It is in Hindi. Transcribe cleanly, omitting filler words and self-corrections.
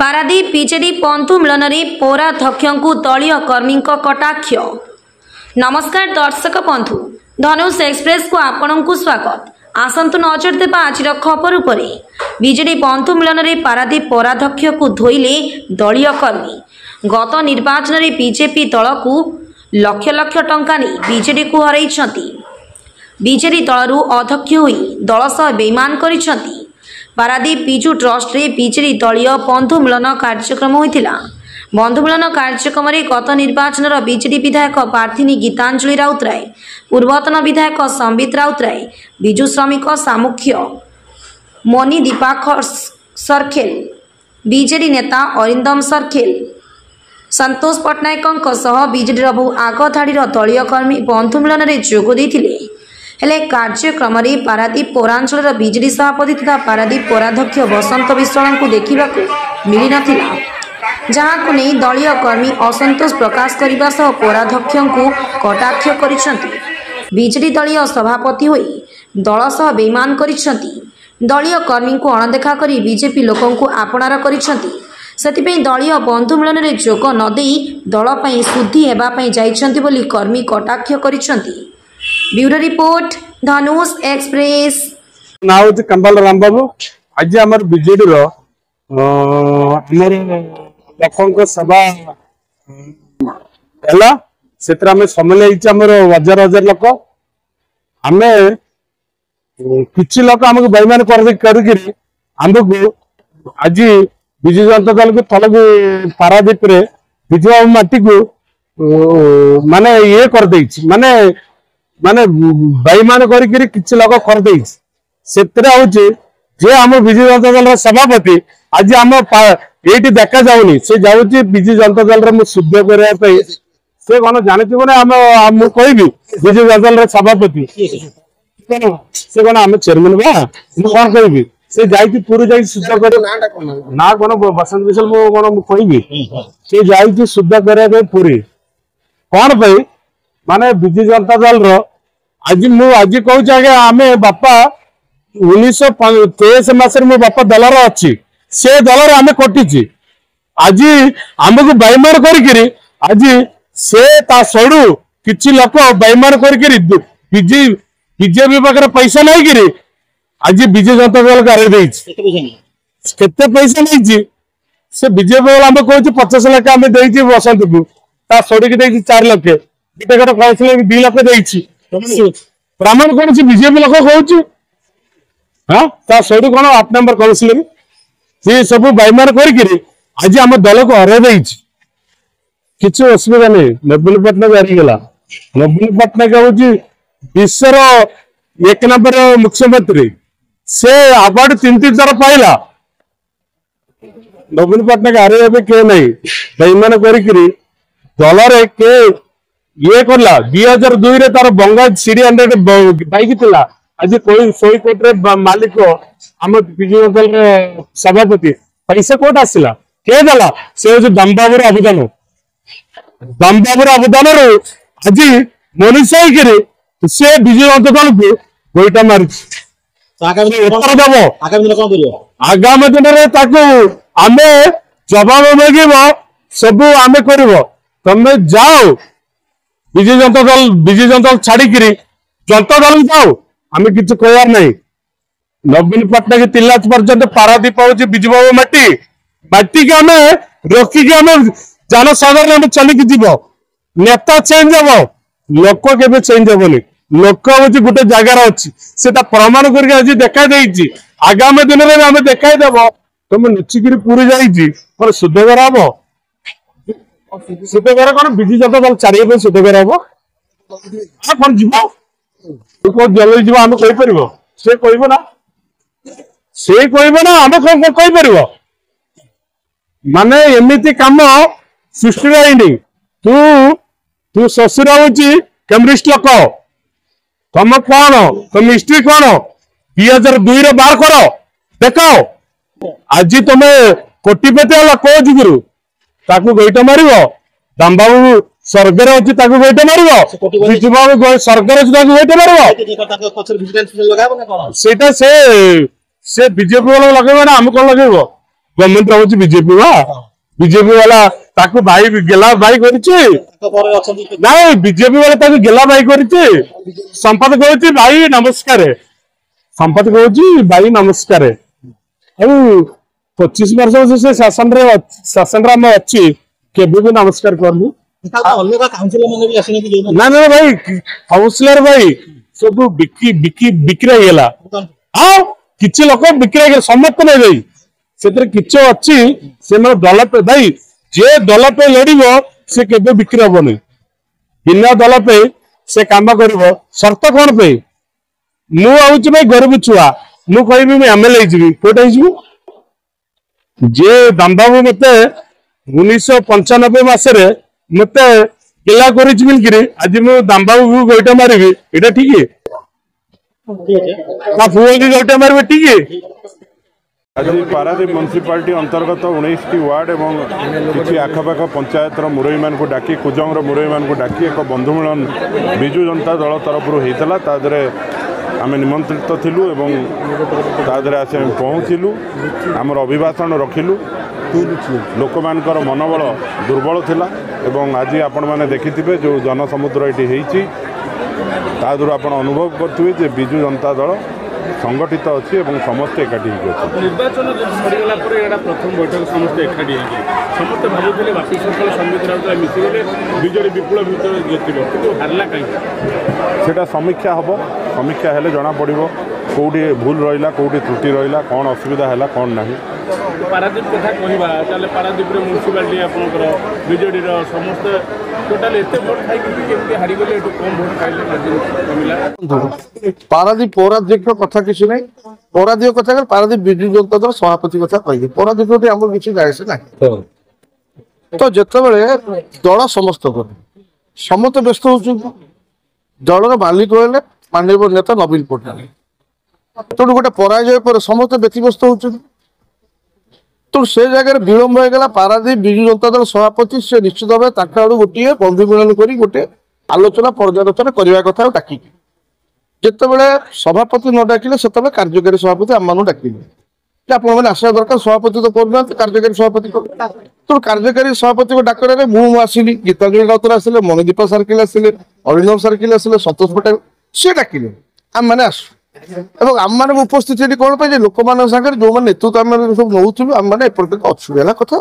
पारादीप बीजेडी पंथु मिलन में पौराध्यक्षଙ୍କୁ दलीय कर्मी कटाक्ष। नमस्कार दर्शक बंधु, धनुष एक्सप्रेस को आपण को स्वागत। आसंतु नजर देवा आज खबर उपर। बीजेडी पंथु मिलन में पारादीप पौराध्यक्ष को धोइले दलीय कर्मी। गत निर्वाचन में बीजेपी दल को लक्ष लक्ष टंका नहीं बीजेडी को हरई। बीजेडी दलरू अध्यक्ष होई दल सह बेईमान करिसेंती। पारादीप बिजु ट्रस्ट रे बीजेडी दलीय बंधु मिलन कार्यक्रम होइतिला। बंधु मिलन कार्यक्रम में गत निर्वाचन बीजेडी विधायक प्रार्थी गीतांजलि राउतराय, पूर्वतन विधायक संबित राउतराय, बिजु श्रमिक सामुख्य मनी दीपाखर सरखेल, बीजेडी नेता अरिंदम सरखेल, संतोष पट्टनायक सह बीजेडी बहु आग धाड़ीर दलीय कर्मी बंधु मिलन में जोग देथिले। हेले कार्यक्रम में पारादीप पौरांचल बीजेडी सभापति तथा पारादीप पौराध्यक्ष बसंत विश्वाल को देखा मिल नथिला, जहां को नहीं दलीय कर्मी असंतोष प्रकाश करने सह पौराध्यक्ष को कटाक्ष करिसेंती। बीजेडी दलीय सभापति होई दल सह बेईमान करिसेंती। दलीय कर्मी को अणदेखा करी बीजेपी लोकों को आपणार करिसेंती। सेतिपई दलीय बंधु मिलन में जोग न देई दल पई शुद्धि हेबा पई जाइछंती बोली कर्मी कटाक्ष करिसेंती। ब्यूरो रिपोर्ट, धनुष एक्सप्रेस। नाउ कंबाल राम बाबू। आज आमर बीजेडी लोक सभा है सम्मिलित हजार हजार लोक आम कि लोक आमको बेईमान करमको आज विजु जनता दल को तल को पारादीप विजु बाबू माटी को माने ये कर माने माने बेईमान किछि लोक कर जे आम विजु जनता दल सभापति आज आम ये देखा जाऊनी से जाऊँगी विजु जनता दल शुद्ध करने से कौन जानते आम कहि विजु जनता दल सभापति से कौन आम चेयरमैन बा कौन कहि से जाई पूरी जाई शुद्ध कर ना कौन बसंत विशाल कौन कहि से जाई शुद्ध करने पूरी कौन पे माने विजु जनता दल आज मुझे कहूँ आगे आम बापा 1983 मस मो बापा दल अच्छी से दल आम कटिची आज आमको बेईमान कर आज से सड़ू किछि लोक बेईमान कर बीजेपी पाखे पैसा नहीं कि आज विजु जनता दल गारे केते पैसा नहीं से बीजेपी आम कहूँ 50 लाख आम दे बसंत को सड़ी की 4 लाख गोटे गोटे 2 लाख दे प्रमाण कौन से बीजेपी लोक कहूँ हाँ सड़ू कौन 8 नंबर काउंसिलर सी सब बेईमान कर आज आम दल को हर किसी असुविधा नहीं। नवीन पट्टनायक हारीगला। नवीन पट्टनायक हूँ विश्वर 1 नंबर मुख्यमंत्री से अवार्ड 3 थर पाइला। नवीन पट्टनायक हारे किए नहीं बेईमान कर दल के ये करला 2002 रे तार बंगा सीडी 100 बाइक थिला आज कोई 100 कोटी मालिक आम विजु जनता दल सभापति पैसा कोट आसला के देला से दमबाबूर अवदान दमबाबूर अवदान आज मनुष्य से विजु जनता दल को गोईटा मारी आगामी दिन में आम जवाब मांग सब आम कर तमें जाओ विजु जनता दल छाड़ी जनता दल जाओ आम कि कहर नहीं। नवीन पट्टनायक 3 लाख पर्यंत पारादीप हूँ विजु बाबू माटी के आम रोकिकी आम जनसाधारण आम चलिकी जीव नेता चेंज हम लोक के चेंज हेनी लोक हूँ गोटे जगार अच्छी से प्रमाण कर देखा आगामी दिन में आम देखाईदेव तुम नुचिकी पूरी जा शुद्धकर हम शुद्धकर कौन विजु जनता दल चारिया शुद्धकर हम कौन जीव जल जीव आम कहीपर से कह ना से कह ना आम कौन कहीपर माने एमती कम सृष्टि नहीं तू तू शशुर हूँ केमिस्ट लोक तुम कौन तुम हिस्ट्री कौन 2002 रे बाहर कर देखाओ आज तुम कोटिपति है कौ जुगुरु ताकू गोईटा मार दमबाबू स्वर्गर अच्छी गोईटा मार विजु बाबू स्वर्गर अच्छी गोईटा मार से बीजेपी वाला लगे ना आम कौन लगे गवर्नमेंट रोज बीजेपी वा बीजेपी वाला ताकू भाई गेला भाई करिचे नहीं बीजेपी वाला ताकू गेला भाई करिचे संपादक कहूची भाई नमस्कार संपादक कहूची भाई नमस्कार अब 25 वर्ष से शासन रे हम अच्छी केबे भी नमस्कार करलु ना ना भाई काउंसिलर भाई सब बिक्री गेला हाँ किछि लोक बिक्री गेला समस्त नहीं भाई से किछ अच्छी से दल पे भाई जे दल पे लड़िबो से केबे बिक्री हबनी बिना दल पे से काम करिवो शर्त कौन पे मु आउची भाई गरीब छुआ मु कहबी मैं एमएलए जीवी कोटा जीवी जे दामबाबू मते 1995 मासरे मते किला करिछ मिलकिरी आज मु दामबाबू को गोइटा मारिबी एटा ठीक है ना फुल की गोइटा मारिबी ठीक है आज पारादीप म्यूनिसिपालिटी अंतर्गत 19 वार्ड एवं किसी आखपाख पंचायत मुरई मान को डाकी कुजंग मुरई मान को डाकी एक बंधु मिलन विजु जनता दल तरफ होता आम निमंत्रित थिलु एवं तादरे आसे पहुँचलु आमर अभिभाषण रखिलु लोक मानकर मनोबल दुर्बल थिला एवं आज आपण माने देखिथिबे जो जनसमुद्र एटी हेइची तादुर आपण अनुभव करथुवे जे विजु जनता दल संगठित अच्छी और समस्ते एकाठी निर्वाचन सरीगला प्रथम बैठक समस्त एकाठी समस्त भावुले बापी सरकार संविधान मिशिगले विजेडी विपुल भितर जितब कि हारला कहीं समीक्षा हम समीक्षा हेले जना पड़ो कौटी भूल रहा कौटी त्रुटि रहा कौन असुविधा है कौन ना पारादीप कथा कहवा पारादीप म्यूनिसिपालिटी आपंकर विजेडी समस्त टोटाल एत भोट खाई हारीगले कम भोट खाइले पारादीप पौराध्यक्ष कथा किसी ना पौराध्यक्ष कथा पारादीप विजु जनता दल सभापति कथा कहे पौराध्यक्ष आम किसी जाए ना तो जिते दल समस्त समस्त व्यस्त हो दलर मालिक होले माननीय नेता नवीन पट्टनायक तेणु गोटे पराजय पर समस्त व्यतिव्यस्त होती तो से जगह विलंब होगा पारादीप विजु जनता दल सभापति से निश्चित भाव आड़ गोटे बंधु मिलन कर गोटे आलोचना पर्यालोचना करने कथा डाक जिते सभापति न डाकिले से कार्यकारी सभापति आम मान डाकिले आपने आसा दरकार सभापति तो करना कार्यकारी सभापति तो कार्यकारी सभापति को डाकर मुझे गीतांजलि राउतर आसिले मणिदीपा सार्किल आसिले अरिंदम सार्किल आसिले संतोष पटेल सी डाकिले आम मैंने आसु एवं आम मान उपस्थित कौन लोक मान सागर जो नेतृत्व आम सब नौ आम मैंने अच्छे कथा।